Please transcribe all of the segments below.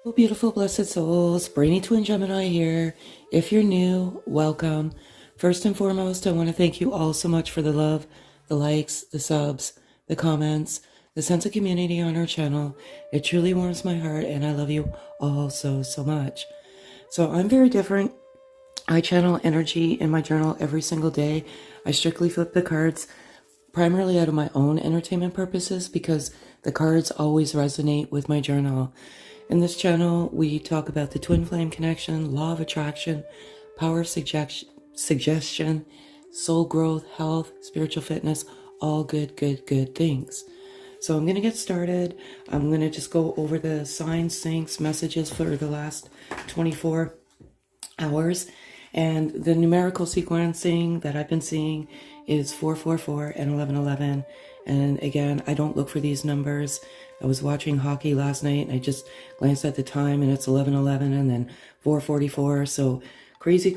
Hello, beautiful, blessed souls. Brainy Twin Gemini here. If you're new, welcome. First and foremost, I want to thank you all so much for the love, the likes, the subs, the comments, the sense of community on our channel. It truly warms my heart, and I love you all so, so much. So I'm very different. I channel energy in my journal every single day. I strictly flip the cards primarily out of my own entertainment purposes because the cards always resonate with my journal. In this channel, we talk about the twin flame connection, law of attraction, power of suggestion, soul growth, health, spiritual fitness, all good things. So I'm going to get started. I'm going to just go over the signs, syncs, messages for the last 24 hours. And the numerical sequencing that I've been seeing is 444 and 1111. And again, I don't look for these numbers. I was watching hockey last night and I just glanced at the time and it's 1111 and then 444. So crazy.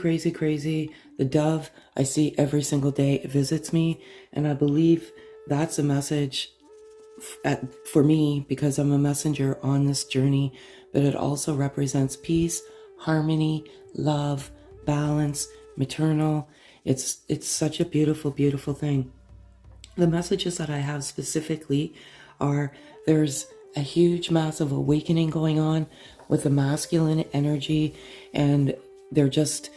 The dove I see every single day. It visits me. And I believe that's a message for me because I'm a messenger on this journey. But it also represents peace, harmony, love, balance, maternal. It's such a beautiful thing. The messages that I have specifically are there's a huge massive awakening going on with the masculine energy, and they're just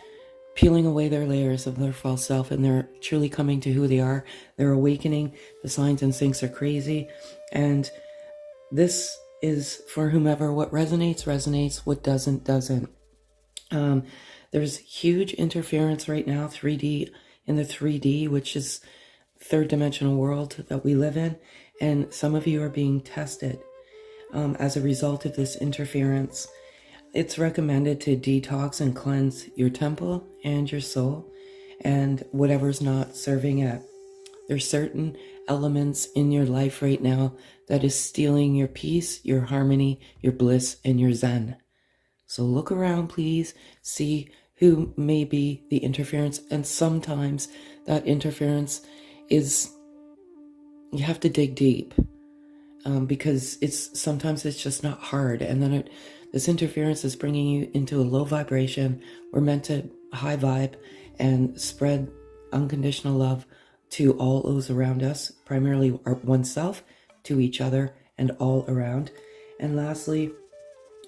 peeling away their layers of their false self, and they're truly coming to who they are. They're awakening. The signs and syncs are crazy, and this is for whomever. What resonates, what doesn't. There's huge interference right now, 3D, in the 3D, which is third dimensional world that we live in, and some of you are being tested as a result of this interference. It's recommended to detox and cleanse your temple and your soul and whatever's not serving it. There's certain elements in your life right now that is stealing your peace, your harmony, your bliss, and your zen. So look around, please. See who may be the interference. And sometimes that interference is, you have to dig deep because sometimes it's just not hard. And then this interference is bringing you into a low vibration. We're meant to high vibe and spread unconditional love to all those around us, primarily oneself, to each other, and all around. And lastly,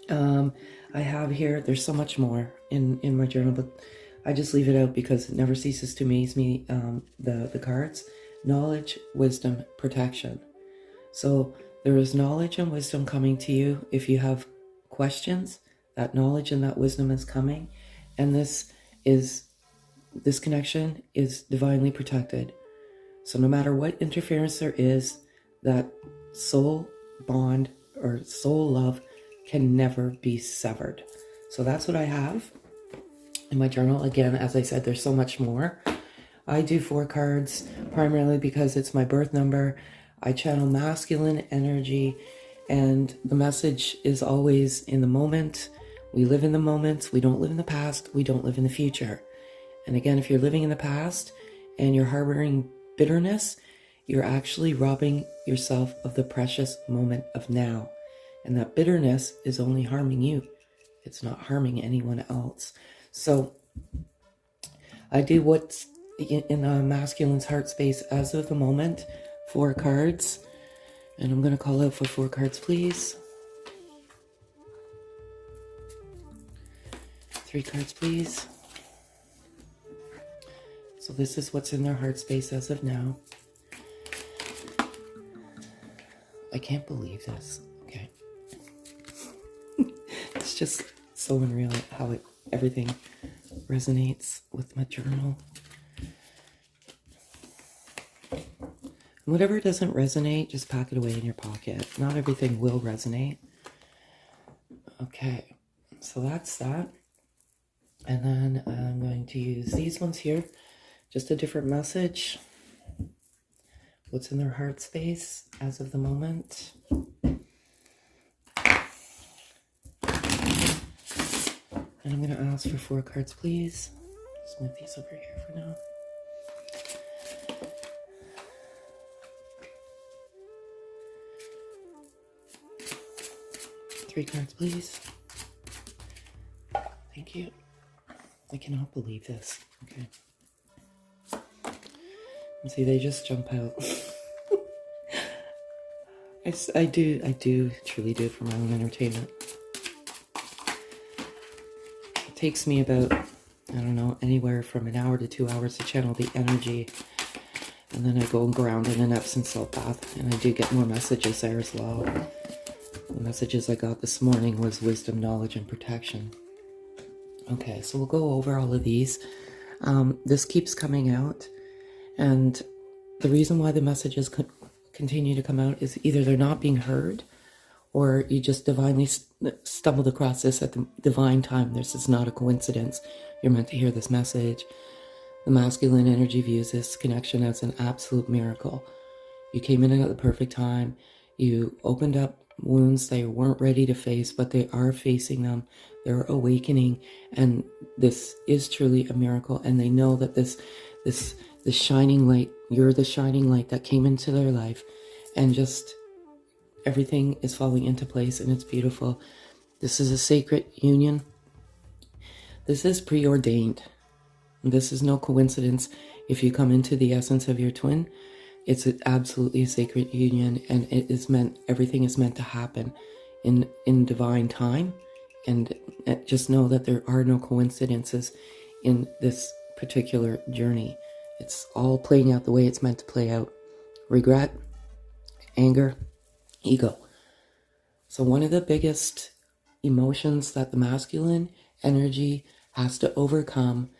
I have here, there's so much more in my journal, but I just leave it out because it never ceases to amaze me, the cards. Knowledge, wisdom, protection. So there is knowledge and wisdom coming to you. If you have questions, that knowledge and that wisdom is coming. And this connection is divinely protected. So no matter what interference there is, that soul bond or soul love can never be severed. So that's what I have in my journal. Again, as I said, there's so much more. I do 4 cards primarily because it's my birth number. I channel masculine energy, and the message is always in the moment. We live in the moment. We don't live in the past. We don't live in the future. And again, if you're living in the past and you're harboring bitterness, you're actually robbing yourself of the precious moment of now. And that bitterness is only harming you. It's not harming anyone else. So I do what's in a masculine's heart space as of the moment. 4 cards. And I'm going to call out for 4 cards, please. 3 cards, please. So this is what's in their heart space as of now. I can't believe this. Okay. It's just so unreal how everything resonates with my journal. And whatever doesn't resonate, just pack it away in your pocket. Not everything will resonate. Okay, so that's that. And then I'm going to use these ones here. Just a different message. What's in their heart space as of the moment. And I'm going to ask for 4 cards, please. Just move these over here for now. 3 cards, please. Thank you. I cannot believe this. Okay. And see, they just jump out. I do truly do it for my own entertainment. It takes me about, I don't know, anywhere from an hour to 2 hours to channel the energy. And then I go and ground in an Epsom salt bath. And I do get more messages there as well. The messages I got this morning was wisdom, knowledge, and protection. Okay, so we'll go over all of these. This keeps coming out. And the reason why the messages continue to come out is either they're not being heard, or you just divinely stumbled across this at the divine time. This is not a coincidence. You're meant to hear this message. The masculine energy views this connection as an absolute miracle. You came in at the perfect time. You opened up wounds they weren't ready to face, but they are facing them. They're awakening, and this is truly a miracle. And they know that this shining light, you're the shining light that came into their life, and just everything is falling into place, and it's beautiful. This is a sacred union. This is preordained. This is no coincidence. If you come into the essence of your twin, it's absolutely a sacred union, and it is meant, everything is meant to happen in divine time. And just know that there are no coincidences in this particular journey. It's all playing out the way it's meant to play out. Regret, anger, ego. So one of the biggest emotions that the masculine energy has to overcome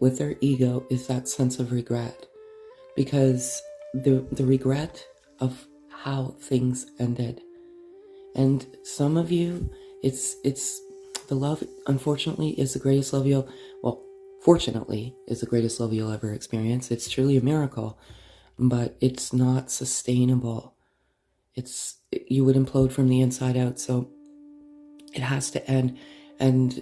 with their ego is that sense of regret. Because the regret of how things ended. And some of you, it's the love, unfortunately, is the greatest love fortunately, is the greatest love you'll ever experience. It's truly a miracle, but it's not sustainable. You would implode from the inside out, so it has to end. And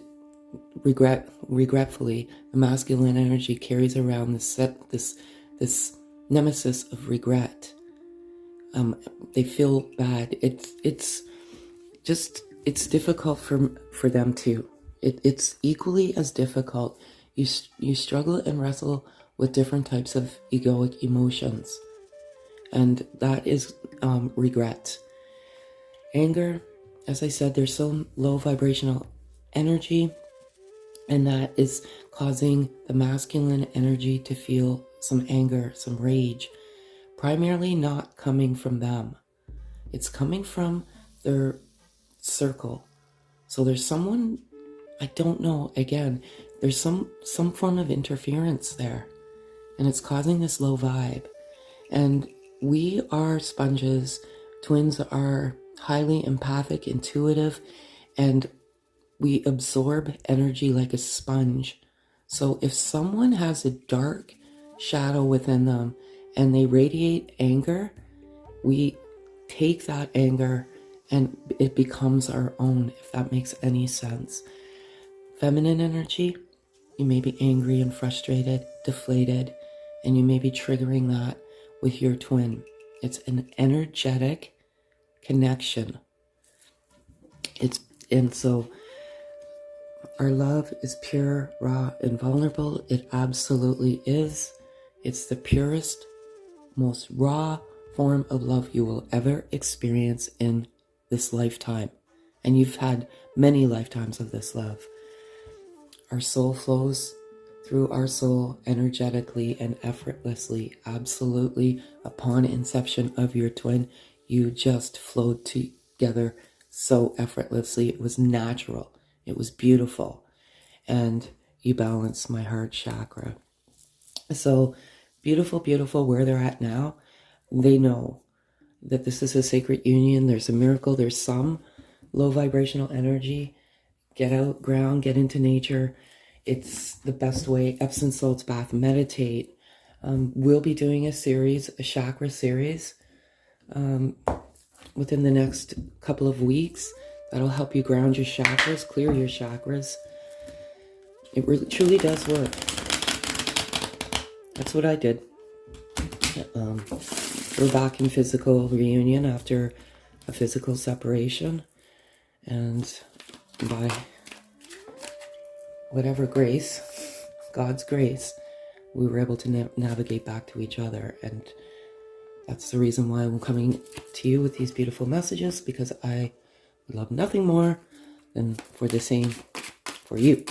regretfully, the masculine energy carries around this nemesis of regret. They feel bad. It's difficult for them too. It's equally as difficult. You struggle and wrestle with different types of egoic emotions, and that is regret. Anger, as I said, there's so low vibrational energy, and that is causing the masculine energy to feel some anger, some rage, primarily not coming from them. It's coming from their circle. So there's someone, I don't know, again, there's some form of interference there, and it's causing this low vibe. And we are sponges. Twins are highly empathic, intuitive, and we absorb energy like a sponge. So if someone has a dark shadow within them and they radiate anger, we take that anger and it becomes our own, if that makes any sense. Feminine energy, you may be angry and frustrated, deflated, and you may be triggering that with your twin. It's an energetic connection. And so our love is pure, raw, and vulnerable. It absolutely is. It's the purest, most raw form of love you will ever experience in this lifetime. And you've had many lifetimes of this love. Our soul flows through our soul energetically and effortlessly. Absolutely. Upon inception of your twin, you just flowed together so effortlessly. It was natural. It was beautiful. And you balanced my heart chakra. So beautiful, beautiful where they're at now. They know that this is a sacred union. There's a miracle. There's some low vibrational energy. Get out, ground, get into nature. It's the best way. Epsom salts bath, meditate. We'll be doing a chakra series, within the next couple of weeks. That'll help you ground your chakras, clear your chakras. It really, truly does work. That's what I did. We're back in physical reunion after a physical separation. And by whatever grace, God's grace, we were able to navigate back to each other. And that's the reason why I'm coming to you with these beautiful messages, because I love nothing more than for the same for you.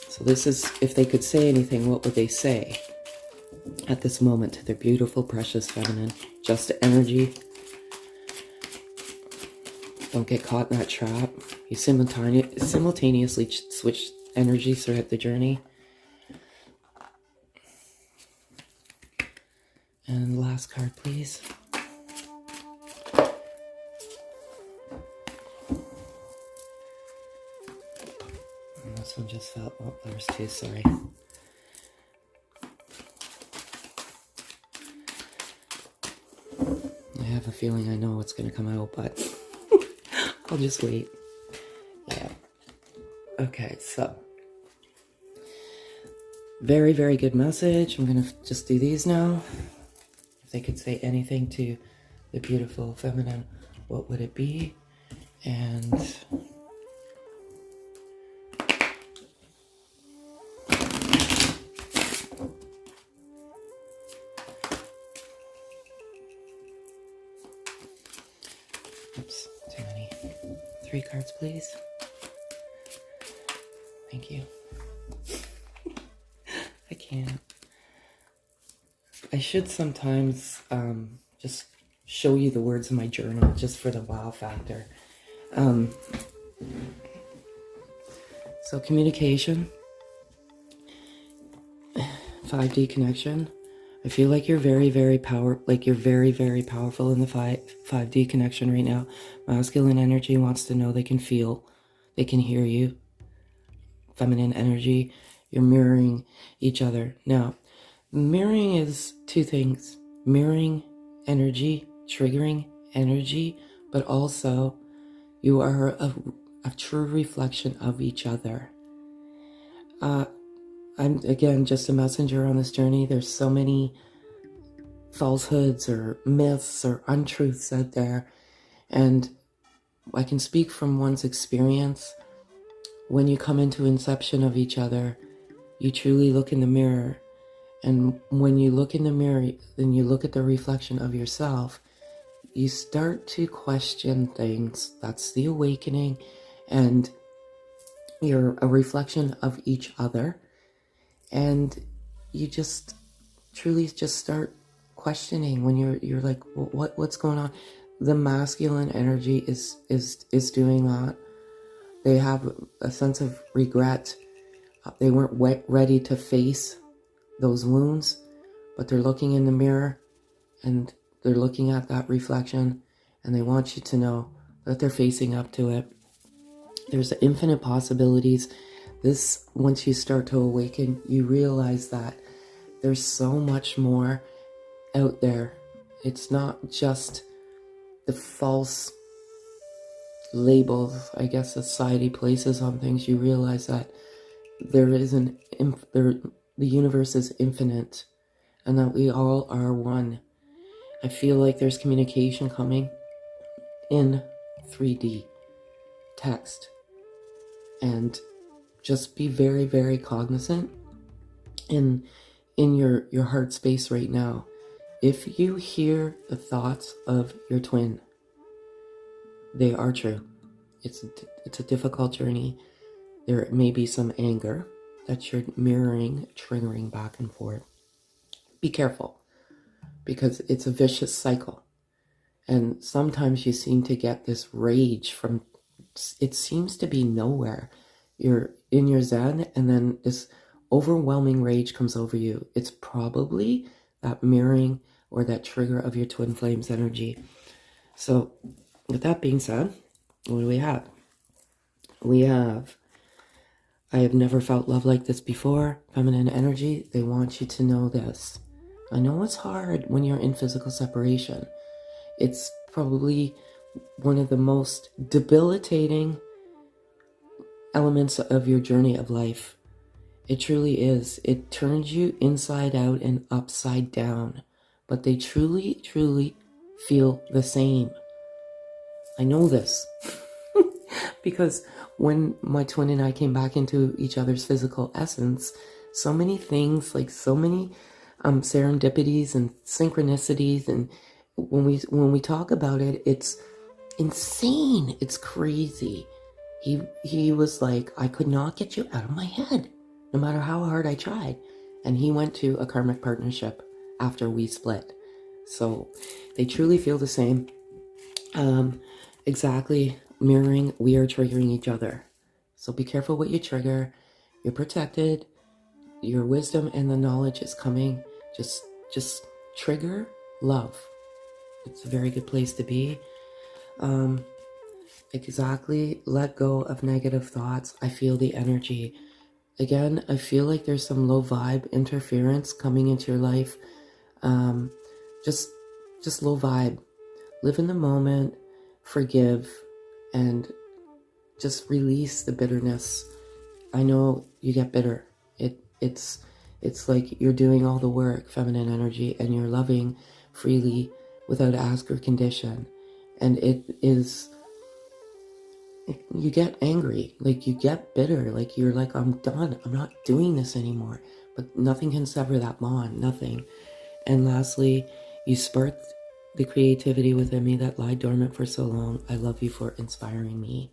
So this is, if they could say anything, what would they say at this moment to their beautiful, precious feminine? Just energy. Don't get caught in that trap. You simultaneously switch energies throughout the journey. And last card, please. And this one just fell. Oh, there was two, sorry. I have a feeling I know what's going to come out, but I'll just wait. Yeah. Okay, so. Very, very good message. I'm going to just do these now. If they could say anything to the beautiful feminine, what would it be? And oops, too many. 3 cards, please. Thank you. I can't. I should sometimes just show you the words in my journal just for the wow factor. So communication, 5D connection. I feel like you're very, very very powerful in the 5D connection right now. Masculine energy wants to know they can feel, they can hear you. Feminine energy, you're mirroring each other. Now, mirroring is 2 things. Mirroring energy, triggering energy, but also you are a true reflection of each other. I'm, again, just a messenger on this journey. There's so many falsehoods or myths or untruths out there. And I can speak from one's experience. When you come into inception of each other, you truly look in the mirror. And when you look in the mirror and you look at the reflection of yourself, you start to question things. That's the awakening. And you're a reflection of each other. And you just truly just start questioning when you're like, well, what's going on? The masculine energy is doing that. They have a sense of regret. They weren't ready to face those wounds, but they're looking in the mirror and they're looking at that reflection, and they want you to know that they're facing up to it. There's infinite possibilities. This, once you start to awaken, you realize that there's so much more out there. It's not just the false labels, I guess, society places on things. You realize that there is the universe is infinite, and that we all are one. I feel like there's communication coming in 3D text, and just be very, very cognizant in your heart space right now. If you hear the thoughts of your twin, they are true. It's a difficult journey. There may be some anger that you're mirroring, triggering back and forth. Be careful, because it's a vicious cycle. And sometimes you seem to get this rage from, it seems to be nowhere. You're in your zen, and then this overwhelming rage comes over you. It's probably that mirroring or that trigger of your twin flames energy. So with that being said, what do we have? We have, I have never felt love like this before. Feminine energy, they want you to know this. I know it's hard when you're in physical separation. It's probably one of the most debilitating elements of your journey of life. It truly is. It turns you inside out and upside down. But they truly, truly feel the same. I know this. Because when my twin and I came back into each other's physical essence, so many things, like so many serendipities and synchronicities, and when we talk about it, it's insane. It's crazy. He was like, I could not get you out of my head, no matter how hard I tried. And he went to a karmic partnership after we split. So they truly feel the same. Exactly mirroring, we are triggering each other. So be careful what you trigger. You're protected. Your wisdom and the knowledge is coming. Just trigger love. It's a very good place to be. Exactly. Let go of negative thoughts. I feel the energy. Again, I feel like there's some low vibe interference coming into your life. Just low vibe. Live in the moment, forgive, and just release the bitterness. I know you get bitter. It's like you're doing all the work, feminine energy, and you're loving freely without ask or condition. And you get angry, like you get bitter, like you're like, I'm done. I'm not doing this anymore. But nothing can sever that bond, nothing. And lastly, you spark the creativity within me that lied dormant for so long. I love you for inspiring me.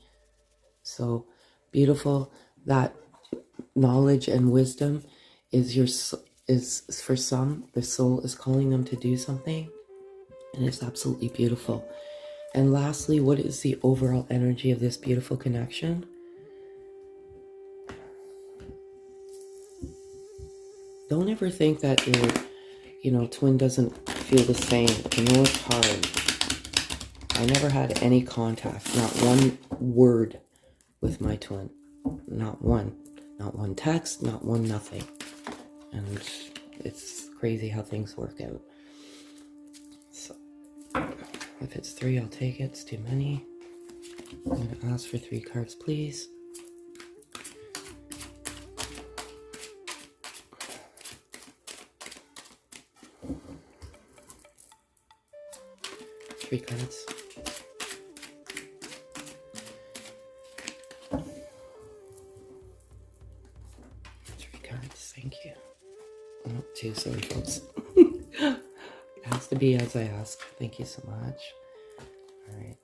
So beautiful. That knowledge and wisdom is for some, the soul is calling them to do something, and it's absolutely beautiful. And lastly, what is the overall energy of this beautiful connection? Don't ever think that your twin doesn't feel the same. I know it's hard. I never had any contact, not one word with my twin. Not one text, not one nothing. And it's crazy how things work out. So if it's 3, I'll take it. It's too many. I'm going to ask for 3 cards, please. Three cards. 3 cards, thank you. Oh, 2, sorry folks. It has to be as I ask. Thank you so much. Alright.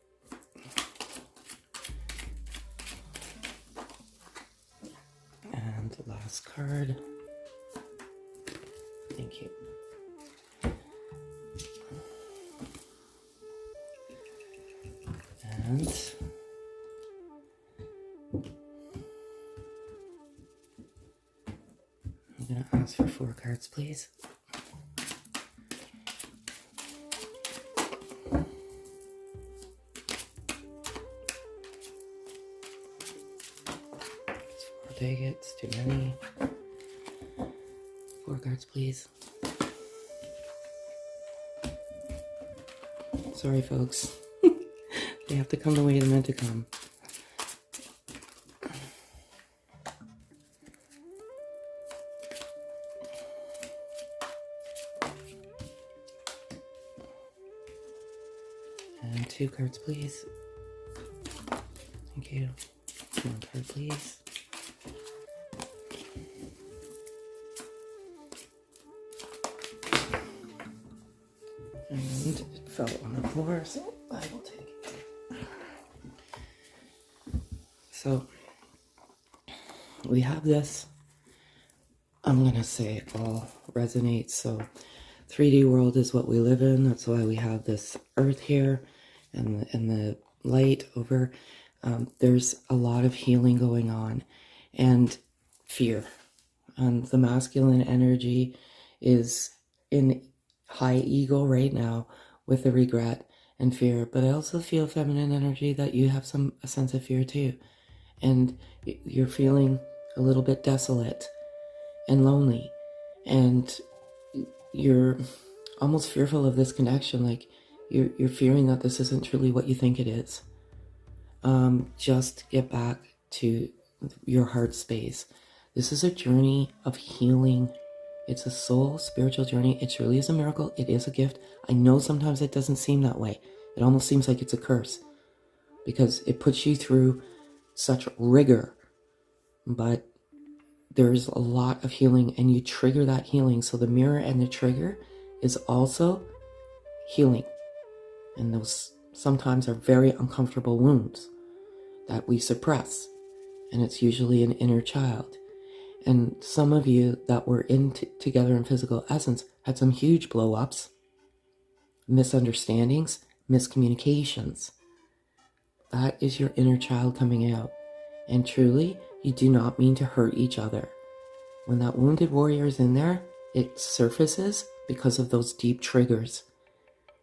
And the last card. Thank you. And I'm going to ask for 4 cards, please. I'll take it. It's too many. 4 cards, please. Sorry, folks. They have to come the way they're meant to come. And 2 cards, please. Thank you. 1 card, please. And it fell on the floor, so I will take it. So we have this, I'm gonna say it all resonates. So 3D world is what we live in. That's why we have this earth here and the light over. There's a lot of healing going on and fear. The masculine energy is in high ego right now with the regret and fear. But I also feel feminine energy that you have a sense of fear too. And you're feeling a little bit desolate and lonely. And you're almost fearful of this connection. Like you're fearing that this isn't truly what you think it is. Just get back to your heart space. This is a journey of healing. It's a soul spiritual journey. It truly is a miracle. It is a gift. I know sometimes it doesn't seem that way. It almost seems like it's a curse. because it puts you through such rigor. But there's a lot of healing, and you trigger that healing. So the mirror and the trigger is also healing. And those sometimes are very uncomfortable wounds that we suppress. And it's usually an inner child. And some of you that were together in physical essence had some huge blow-ups, misunderstandings, miscommunications. That is your inner child coming out. And truly, you do not mean to hurt each other. When that wounded warrior is in there, it surfaces because of those deep triggers.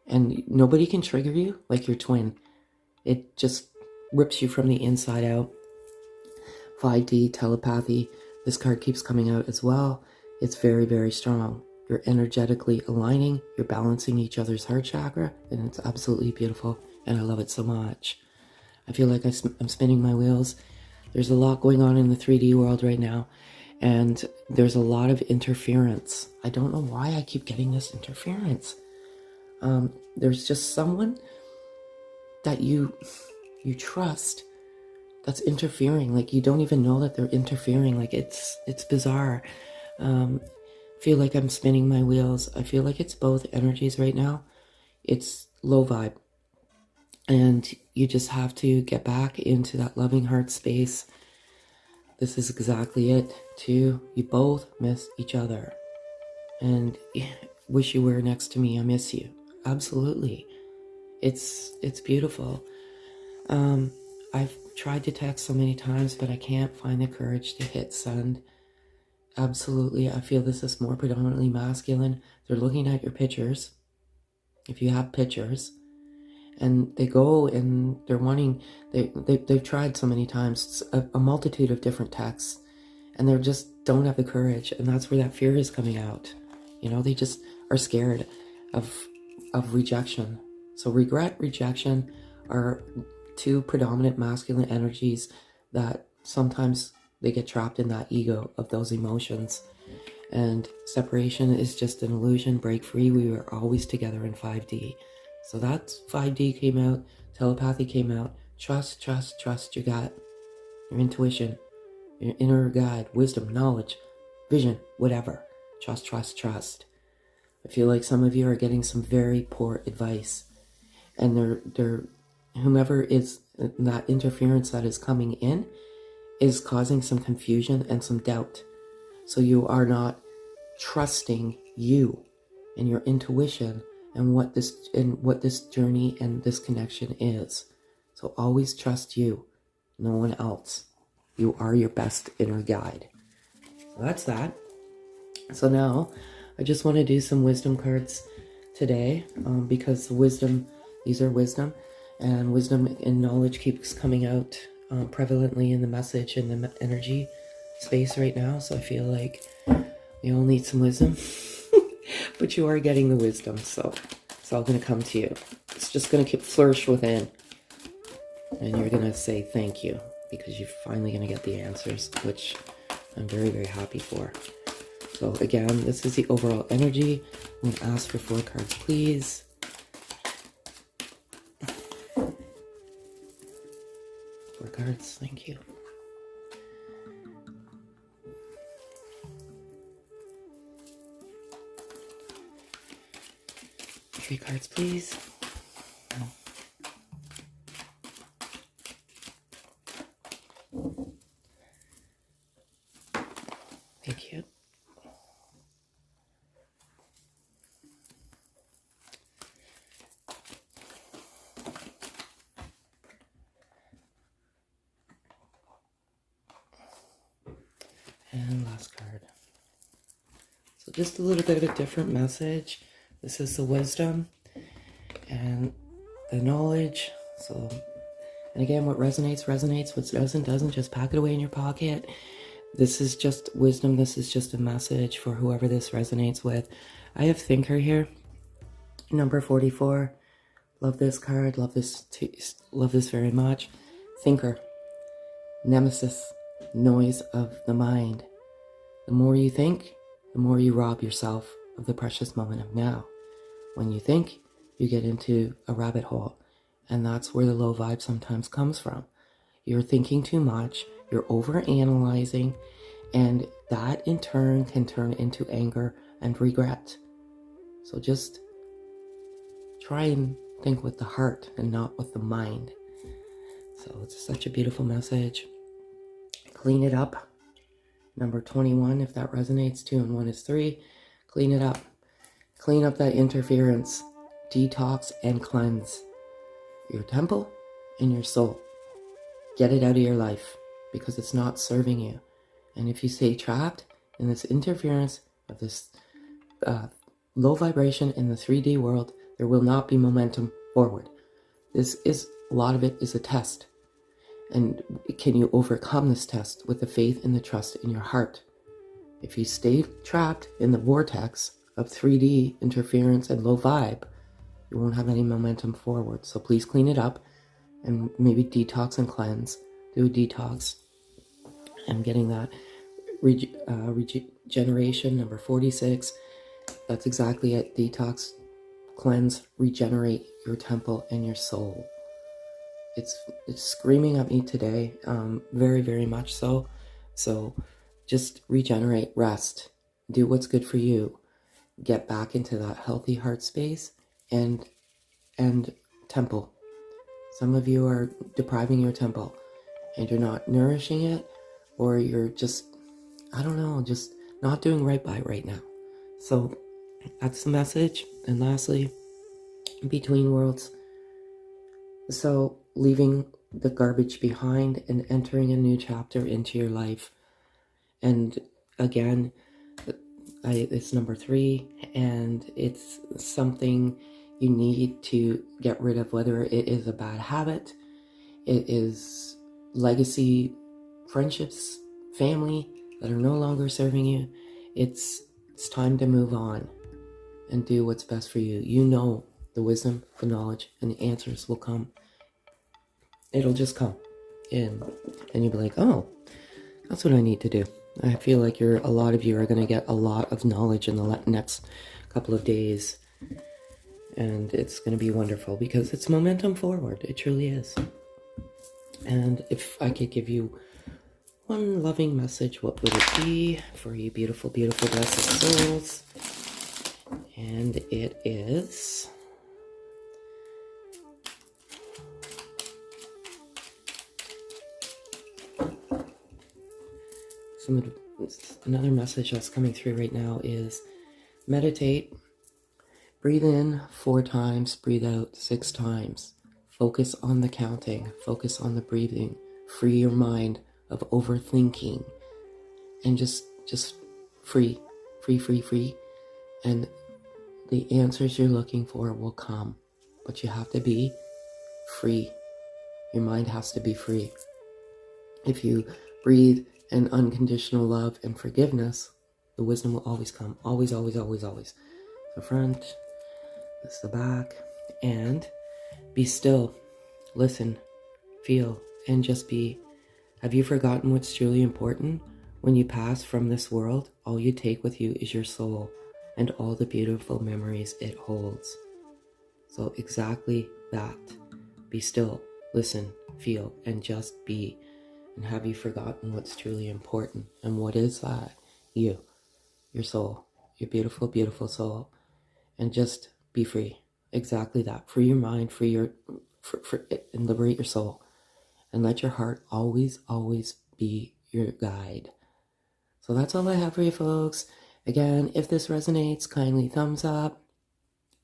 And nobody can trigger you like your twin. It just rips you from the inside out. 5D, telepathy. This card keeps coming out as well. It's very, very strong. You're energetically aligning. You're balancing each other's heart chakra. And it's absolutely beautiful. And I love it so much. I feel like I'm spinning my wheels. There's a lot going on in the 3D world right now. And there's a lot of interference. I don't know why I keep getting this interference. There's just someone that you trust that's interfering. Like, you don't even know that they're interfering. Like, it's bizarre. Feel like I'm spinning my wheels. I feel like it's both energies right now. It's low vibe. And you just have to get back into that loving heart space. This is exactly it, too. You both miss each other. And wish you were next to me. I miss you. Absolutely. It's beautiful. I've tried to text so many times, but I can't find the courage to hit send. Absolutely. I feel this is more predominantly masculine. They're looking at your pictures, if you have pictures, and they go and they're wanting, they've tried so many times, a multitude of different texts, and they just don't have the courage. And that's where that fear is coming out. You know, they just are scared of rejection. So regret, rejection are two predominant masculine energies that sometimes they get trapped in that ego of those emotions. And separation is just an illusion. Break free. We were always together in 5D. So that's 5D came out. Telepathy came out. Trust, trust, trust your gut, your intuition, your inner guide, wisdom, knowledge, vision, whatever. Trust, trust, trust. I feel like some of you are getting some very poor advice, and they're whomever is that interference that is coming in is causing some confusion and some doubt. So you are not trusting you and your intuition and what this journey and this connection is. So always trust you, no one else. You are your best inner guide. So that's that. So now I just want to do some wisdom cards today, because these are wisdom, and wisdom and knowledge keeps coming out prevalently in the message and the energy space right now. So I feel like we all need some wisdom, but you are getting the wisdom, so it's all going to come to you. It's just going to keep flourish within, and you're going to say thank you, because you're finally going to get the answers, which I'm very, very happy for. So again, this is the overall energy. I'm going to ask for 4 cards, please. 4 cards, thank you. 3 cards, please. Thank you. And last card. So just a little bit of a different message. This is the wisdom and the knowledge. So, and again, what resonates, resonates. What doesn't, just pack it away in your pocket. This is just wisdom. This is just a message for whoever this resonates with. I have Thinker here, number 44. Love this card. Love this very much. Thinker, nemesis, noise of the mind. The more you think, the more you rob yourself of the precious moment of now. When you think, you get into a rabbit hole, And that's where the low vibe sometimes comes from. You're thinking too much, you're over analyzing, and that in turn can turn into anger and regret. So just try and think with the heart and not with the mind. So it's such a beautiful message. Clean it up. Number 21, if that resonates, 2 and 1 is 3. Clean it up. Clean up that interference. Detox and cleanse your temple and your soul. Get it out of your life because it's not serving you. And if you stay trapped in this interference of this low vibration in the 3D world, there will not be momentum forward. A lot of it is a test. And can you overcome this test with the faith and the trust in your heart? If you stay trapped in the vortex of 3D interference and low vibe, you won't have any momentum forward. So please clean it up and maybe detox and cleanse. Do a detox. I'm getting that regeneration, number 46. That's exactly it. Detox, cleanse, regenerate your temple and your soul. It's screaming at me today, very, very much so. So just regenerate, rest, do what's good for you. Get back into that healthy heart space and temple. Some of you are depriving your temple and you're not nourishing it, or you're just, I don't know, just not doing right by it right now. So that's the message. And lastly, between worlds. So leaving the garbage behind and entering a new chapter into your life. And again, it's number 3, and it's something you need to get rid of, whether it is a bad habit, it is legacy friendships, family that are no longer serving you. It's time to move on and do what's best for you. You know the wisdom, the knowledge, and the answers will come. It'll just come in, and you'll be like, oh, that's what I need to do. I feel like a lot of you are going to get a lot of knowledge in the next couple of days, and it's going to be wonderful because it's momentum forward. It truly is. And if I could give you one loving message, what would it be for you beautiful, beautiful, blessed souls? And it is... another message that's coming through right now is meditate. Breathe in 4 times, breathe out 6 times. Focus on the counting, focus on the breathing. Free your mind of overthinking and just free. And the answers you're looking for will come, but you have to be free. Your mind has to be free. If you breathe in unconditional love and forgiveness, the wisdom will always come. Always, always, always, always. The front, this is the back, and be still, listen, feel, and just be. Have you forgotten what's truly important? When you pass from this world, all you take with you is your soul and all the beautiful memories it holds. So exactly that. Be still, listen, feel, and just be. And have you forgotten what's truly important? And what is that? You, your soul, your beautiful, beautiful soul. And just be free. Exactly that. Free your mind, and liberate your soul. And let your heart always, always be your guide. So that's all I have for you, folks. Again, if this resonates, kindly thumbs up.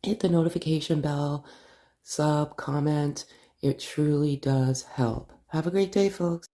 Hit the notification bell. Sub, comment. It truly does help. Have a great day, folks.